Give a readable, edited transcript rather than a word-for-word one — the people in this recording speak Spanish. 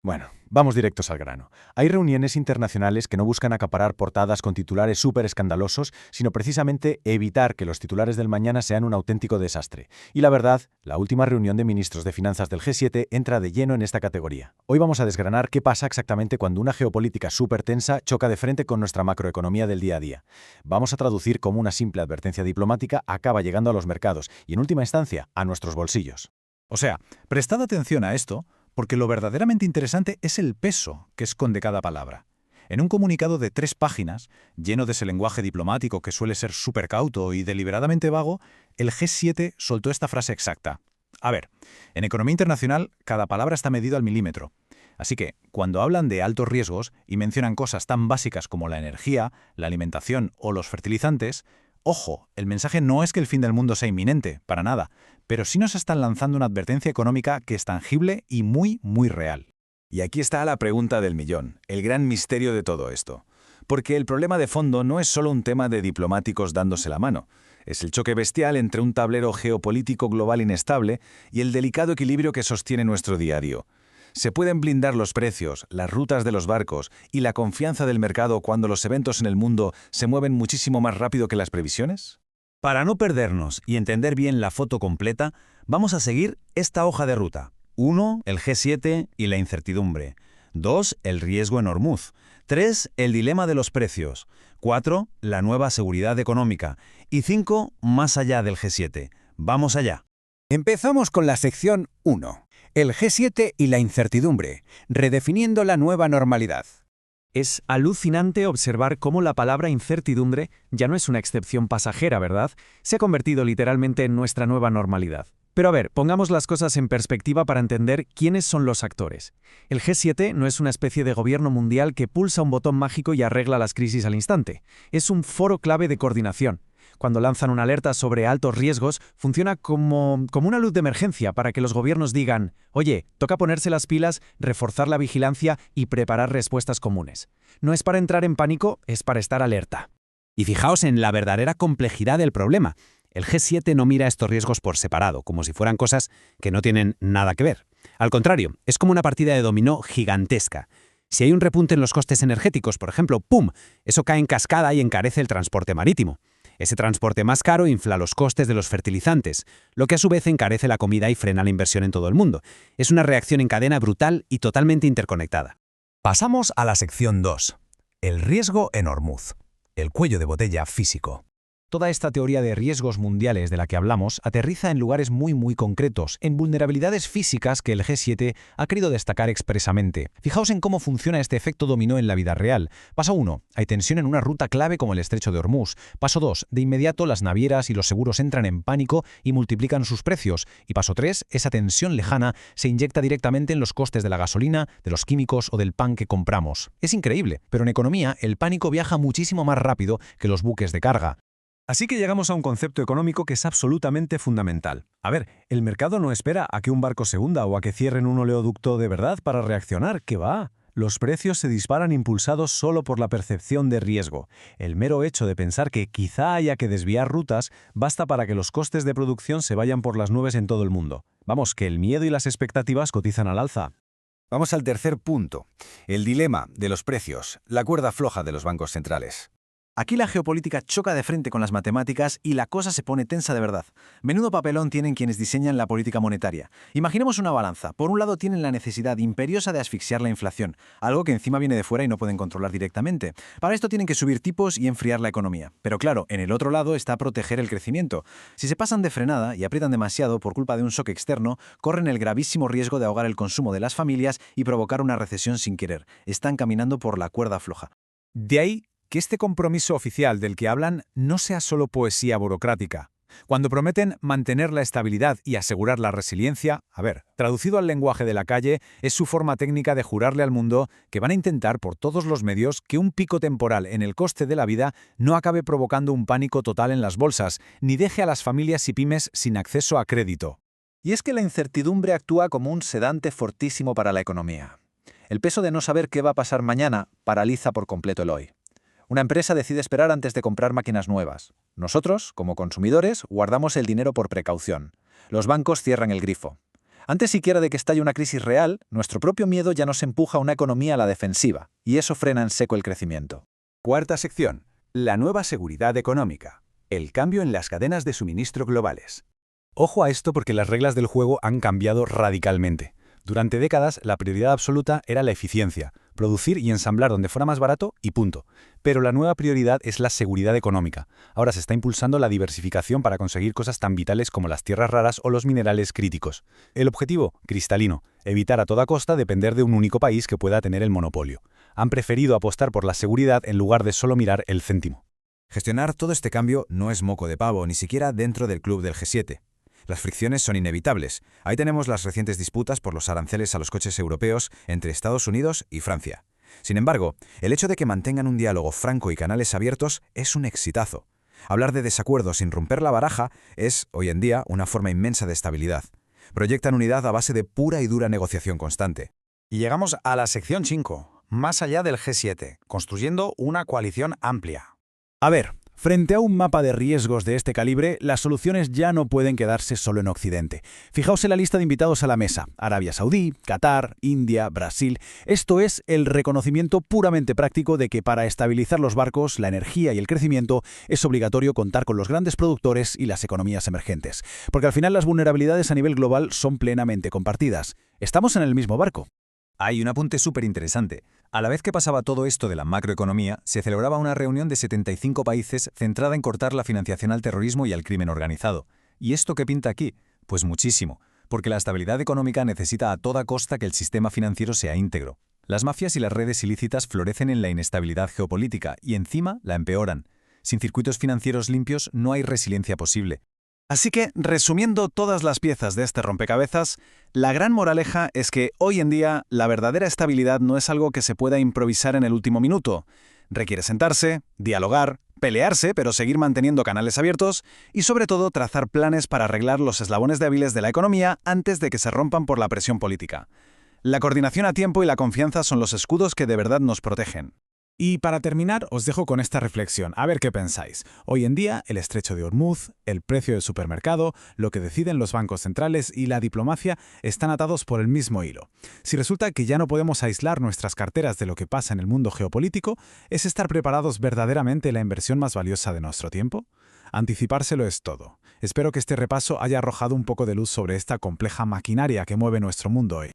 Bueno, vamos directos al grano. Hay reuniones internacionales que no buscan acaparar portadas con titulares súper escandalosos, sino precisamente evitar que los titulares del mañana sean un auténtico desastre. Y la verdad, la última reunión de ministros de finanzas del G7 entra de lleno en esta categoría. Hoy vamos a desgranar qué pasa exactamente cuando una geopolítica súper tensa choca de frente con nuestra macroeconomía del día a día. Vamos a traducir cómo una simple advertencia diplomática acaba llegando a los mercados y, en última instancia, a nuestros bolsillos. O sea, prestad atención a esto, porque lo verdaderamente interesante es el peso que esconde cada palabra. En un comunicado de 3 páginas, lleno de ese lenguaje diplomático que suele ser súper cauto y deliberadamente vago, el G7 soltó esta frase exacta. A ver, en economía internacional, cada palabra está medida al milímetro. Así que, cuando hablan de altos riesgos y mencionan cosas tan básicas como la energía, la alimentación o los fertilizantes, ojo, el mensaje no es que el fin del mundo sea inminente, para nada, pero sí nos están lanzando una advertencia económica que es tangible y muy, muy real. Y aquí está la pregunta del millón, el gran misterio de todo esto. Porque el problema de fondo no es solo un tema de diplomáticos dándose la mano. Es el choque bestial entre un tablero geopolítico global inestable y el delicado equilibrio que sostiene nuestro diario. ¿Se pueden blindar los precios, las rutas de los barcos y la confianza del mercado cuando los eventos en el mundo se mueven muchísimo más rápido que las previsiones? Para no perdernos y entender bien la foto completa, vamos a seguir esta hoja de ruta. 1. El G7 y la incertidumbre. 2. El riesgo en Hormuz. 3. El dilema de los precios. 4. La nueva seguridad económica. Y 5. Más allá del G7. Vamos allá. Empezamos con la sección 1. El G7 y la incertidumbre, redefiniendo la nueva normalidad. Es alucinante observar cómo la palabra incertidumbre ya no es una excepción pasajera, ¿verdad? Se ha convertido literalmente en nuestra nueva normalidad. Pero a ver, pongamos las cosas en perspectiva para entender quiénes son los actores. El G7 no es una especie de gobierno mundial que pulsa un botón mágico y arregla las crisis al instante. Es un foro clave de coordinación. Cuando lanzan una alerta sobre altos riesgos, funciona como una luz de emergencia para que los gobiernos digan, oye, toca ponerse las pilas, reforzar la vigilancia y preparar respuestas comunes. No es para entrar en pánico, es para estar alerta. Y fijaos en la verdadera complejidad del problema. El G7 no mira estos riesgos por separado, como si fueran cosas que no tienen nada que ver. Al contrario, es como una partida de dominó gigantesca. Si hay un repunte en los costes energéticos, por ejemplo, ¡pum!, eso cae en cascada y encarece el transporte marítimo. Ese transporte más caro infla los costes de los fertilizantes, lo que a su vez encarece la comida y frena la inversión en todo el mundo. Es una reacción en cadena brutal y totalmente interconectada. Pasamos a la sección 2. El riesgo en Hormuz. El cuello de botella físico. Toda esta teoría de riesgos mundiales de la que hablamos aterriza en lugares muy concretos, en vulnerabilidades físicas que el G7 ha querido destacar expresamente. Fijaos en cómo funciona este efecto dominó en la vida real. Paso 1. Hay tensión en una ruta clave como el estrecho de Hormuz. Paso 2. De inmediato las navieras y los seguros entran en pánico y multiplican sus precios. Y paso 3. Esa tensión lejana se inyecta directamente en los costes de la gasolina, de los químicos o del pan que compramos. Es increíble, pero en economía el pánico viaja muchísimo más rápido que los buques de carga. Así que llegamos a un concepto económico que es absolutamente fundamental. A ver, el mercado no espera a que un barco se hunda o a que cierren un oleoducto de verdad para reaccionar. ¿Qué va? Los precios se disparan impulsados solo por la percepción de riesgo. El mero hecho de pensar que quizá haya que desviar rutas basta para que los costes de producción se vayan por las nubes en todo el mundo. Vamos, que el miedo y las expectativas cotizan al alza. Vamos al tercer punto, el dilema de los precios, la cuerda floja de los bancos centrales. Aquí la geopolítica choca de frente con las matemáticas y la cosa se pone tensa de verdad. Menudo papelón tienen quienes diseñan la política monetaria. Imaginemos una balanza. Por un lado tienen la necesidad imperiosa de asfixiar la inflación, algo que encima viene de fuera y no pueden controlar directamente. Para esto tienen que subir tipos y enfriar la economía. Pero claro, en el otro lado está proteger el crecimiento. Si se pasan de frenada y aprietan demasiado por culpa de un shock externo, corren el gravísimo riesgo de ahogar el consumo de las familias y provocar una recesión sin querer. Están caminando por la cuerda floja. De ahí que este compromiso oficial del que hablan no sea solo poesía burocrática. Cuando prometen mantener la estabilidad y asegurar la resiliencia, traducido al lenguaje de la calle, es su forma técnica de jurarle al mundo que van a intentar por todos los medios que un pico temporal en el coste de la vida no acabe provocando un pánico total en las bolsas, ni deje a las familias y pymes sin acceso a crédito. Y es que la incertidumbre actúa como un sedante fortísimo para la economía. El peso de no saber qué va a pasar mañana paraliza por completo el hoy. Una empresa decide esperar antes de comprar máquinas nuevas. Nosotros, como consumidores, guardamos el dinero por precaución. Los bancos cierran el grifo. Antes siquiera de que estalle una crisis real, nuestro propio miedo ya nos empuja a una economía a la defensiva, y eso frena en seco el crecimiento. Cuarta sección. La nueva seguridad económica. El cambio en las cadenas de suministro globales. Ojo a esto porque las reglas del juego han cambiado radicalmente. Durante décadas, la prioridad absoluta era la eficiencia, producir y ensamblar donde fuera más barato y punto. Pero la nueva prioridad es la seguridad económica. Ahora se está impulsando la diversificación para conseguir cosas tan vitales como las tierras raras o los minerales críticos. El objetivo, cristalino, evitar a toda costa depender de un único país que pueda tener el monopolio. Han preferido apostar por la seguridad en lugar de solo mirar el céntimo. Gestionar todo este cambio no es moco de pavo, ni siquiera dentro del club del G7. Las fricciones son inevitables. Ahí tenemos las recientes disputas por los aranceles a los coches europeos entre Estados Unidos y Francia. Sin embargo, el hecho de que mantengan un diálogo franco y canales abiertos es un exitazo. Hablar de desacuerdos sin romper la baraja es, hoy en día, una forma inmensa de estabilidad. Proyectan unidad a base de pura y dura negociación constante. Y llegamos a la sección 5, más allá del G7, construyendo una coalición amplia. A ver, frente a un mapa de riesgos de este calibre, las soluciones ya no pueden quedarse solo en Occidente. Fijaos en la lista de invitados a la mesa. Arabia Saudí, Qatar, India, Brasil. Esto es el reconocimiento puramente práctico de que para estabilizar los barcos, la energía y el crecimiento es obligatorio contar con los grandes productores y las economías emergentes. Porque al final las vulnerabilidades a nivel global son plenamente compartidas. Estamos en el mismo barco. Hay un apunte súper interesante. A la vez que pasaba todo esto de la macroeconomía, se celebraba una reunión de 75 países centrada en cortar la financiación al terrorismo y al crimen organizado. ¿Y esto qué pinta aquí? Pues muchísimo, porque la estabilidad económica necesita a toda costa que el sistema financiero sea íntegro. Las mafias y las redes ilícitas florecen en la inestabilidad geopolítica y encima la empeoran. Sin circuitos financieros limpios no hay resiliencia posible. Así que, resumiendo todas las piezas de este rompecabezas, la gran moraleja es que hoy en día la verdadera estabilidad no es algo que se pueda improvisar en el último minuto. Requiere sentarse, dialogar, pelearse, pero seguir manteniendo canales abiertos y sobre todo trazar planes para arreglar los eslabones débiles de la economía antes de que se rompan por la presión política. La coordinación a tiempo y la confianza son los escudos que de verdad nos protegen. Y para terminar, os dejo con esta reflexión, a ver qué pensáis. Hoy en día, el estrecho de Hormuz, el precio del supermercado, lo que deciden los bancos centrales y la diplomacia están atados por el mismo hilo. Si resulta que ya no podemos aislar nuestras carteras de lo que pasa en el mundo geopolítico, ¿es estar preparados verdaderamente la inversión más valiosa de nuestro tiempo? Anticipárselo es todo. Espero que este repaso haya arrojado un poco de luz sobre esta compleja maquinaria que mueve nuestro mundo hoy.